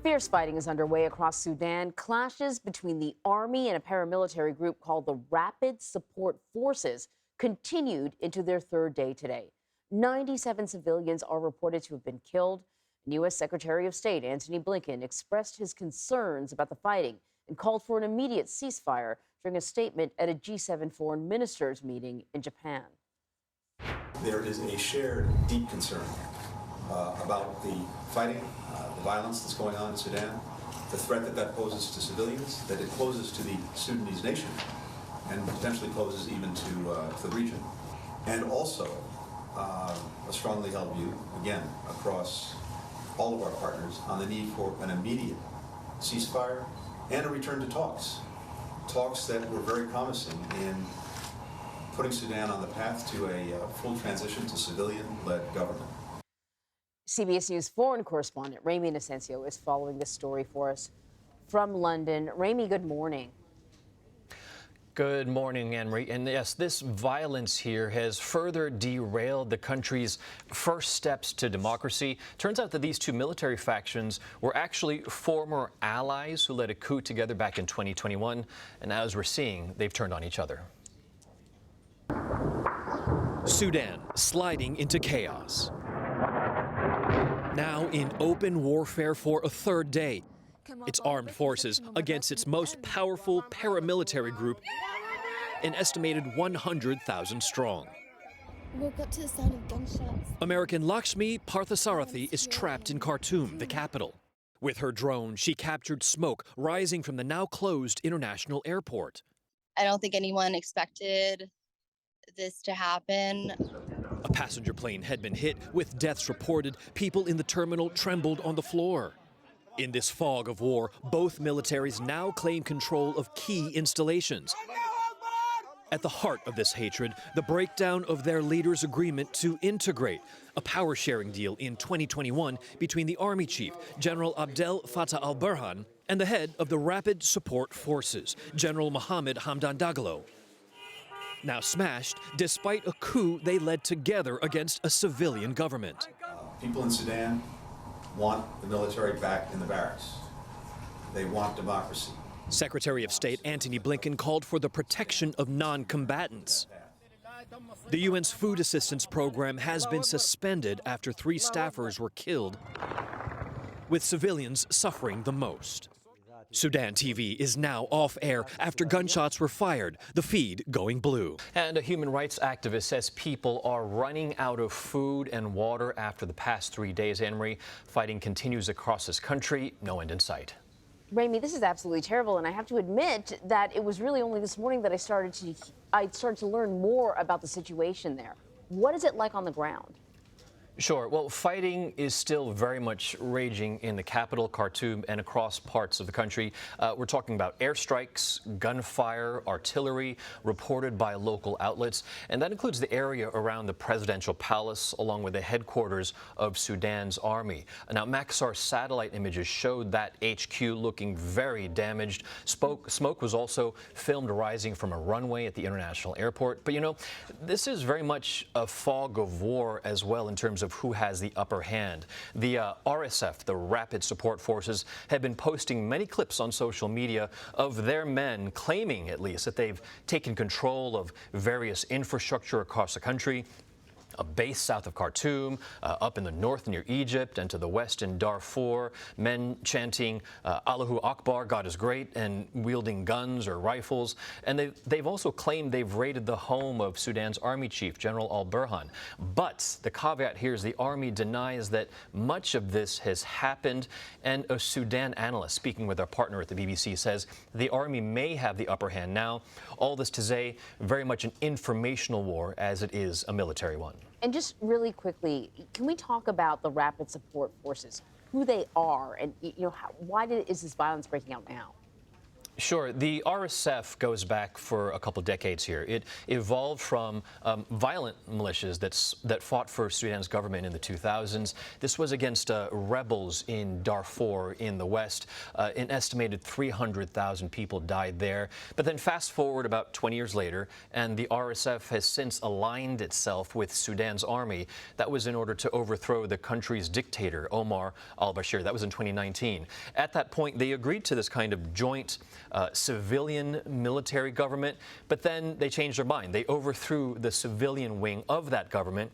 Fierce fighting is underway across Sudan. Clashes between the army and a paramilitary group called the Rapid Support Forces continued into their third day today. 97 civilians are reported to have been killed. U.S. Secretary of State Antony Blinken expressed his concerns about the fighting and called for an immediate ceasefire during a statement at a G7 foreign ministers meeting in Japan. There is a shared deep concern about the fighting, the violence that's going on in Sudan, the threat that that poses to civilians, that it poses to the Sudanese nation, and potentially poses even to the region. And also a strongly held view, again, across all of our partners on the need for an immediate ceasefire and a return to talks. Talks that were very promising in putting Sudan on the path to a full transition to civilian-led government. CBS News foreign correspondent Ramy Inocencio is following this story for us from London. Ramy, good morning. Good morning, Anne-Marie. And yes, this violence here has further derailed the country's first steps to democracy. Turns out that these two military factions were actually former allies who led a coup together back in 2021. And now, as we're seeing, they've turned on each other. Sudan sliding into chaos. Now in open warfare for a third day. Its armed forces against its most powerful paramilitary group, an estimated 100,000 strong. Woke up to the sound of gunshots. American Lakshmi Parthasarathi is trapped in Khartoum, the capital. With her drone, she captured smoke rising from the now closed international airport. I don't think anyone expected this to happen. A passenger plane had been hit, with deaths reported. People in the terminal trembled on the floor. In this fog of war, both militaries now claim control of key installations. At the heart of this hatred, the breakdown of their leaders' agreement to integrate, a power-sharing deal in 2021 between the army chief, General Abdel Fattah al-Burhan, and the head of the Rapid Support Forces, General Mohammed Hamdan Dagalo. Now smashed, despite a coup they led together against a civilian government. People in Sudan want the military back in the barracks. They want democracy. Secretary of State Antony Blinken called for the protection of non-combatants. The UN's food assistance program has been suspended after 3 staffers were killed, with civilians suffering the most. Sudan TV is now off air after gunshots were fired, the feed going blue. And a human rights activist says people are running out of food and water after the past 3 days. Anne-Marie, fighting continues across this country, no end in sight. Ramy, this is absolutely terrible, and I have to admit that it was really only this morning that I started to learn more about the situation there. What is it like on the ground? Sure. Well, fighting is still very much raging in the capital, Khartoum, and across parts of the country. We're talking about airstrikes, gunfire, artillery, reported by local outlets. And that includes the area around the presidential palace, along with the headquarters of Sudan's army. Now, Maxar satellite images showed that HQ looking very damaged. Smoke was also filmed rising from a runway at the international airport. But, you know, this is very much a fog of war as well in terms of who has the upper hand. The RSF, the Rapid Support Forces, have been posting many clips on social media of their men claiming, at least, that they've taken control of various infrastructure across the country. A base south of Khartoum, up in the north near Egypt, and to the west in Darfur, men chanting Allahu Akbar, God is great, and wielding guns or rifles. And they've also claimed they've raided the home of Sudan's army chief, General al-Burhan. But the caveat here is the army denies that much of this has happened. And a Sudan analyst speaking with our partner at the BBC says the army may have the upper hand now. All this to say, very much an informational war as it is a military one. And just really quickly, can we talk about the Rapid Support Forces, who they are, and why is this violence breaking out now? Sure. The RSF goes back for a couple decades here. It evolved from violent militias that fought for Sudan's government in the 2000s. This was against rebels in Darfur in the west. An estimated 300,000 people died there. But then fast forward about 20 years later, and the RSF has since aligned itself with Sudan's army. That was in order to overthrow the country's dictator, Omar al-Bashir. That was in 2019. At that point, they agreed to this kind of joint civilian military government, but then they changed their mind. They overthrew the civilian wing of that government.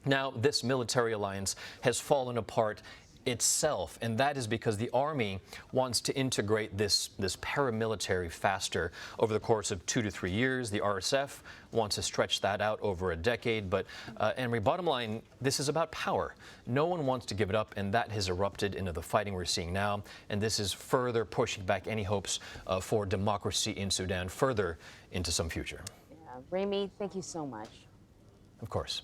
Now, this military alliance has fallen apart itself, and that is because the army wants to integrate this paramilitary faster over the course of 2 to 3 years. The RSF wants to stretch that out over a decade. But, Emery, bottom line, this is about power. No one wants to give it up, and that has erupted into the fighting we're seeing now. And this is further pushing back any hopes for democracy in Sudan further into some future. Yeah. Ramy, thank you so much. Of course.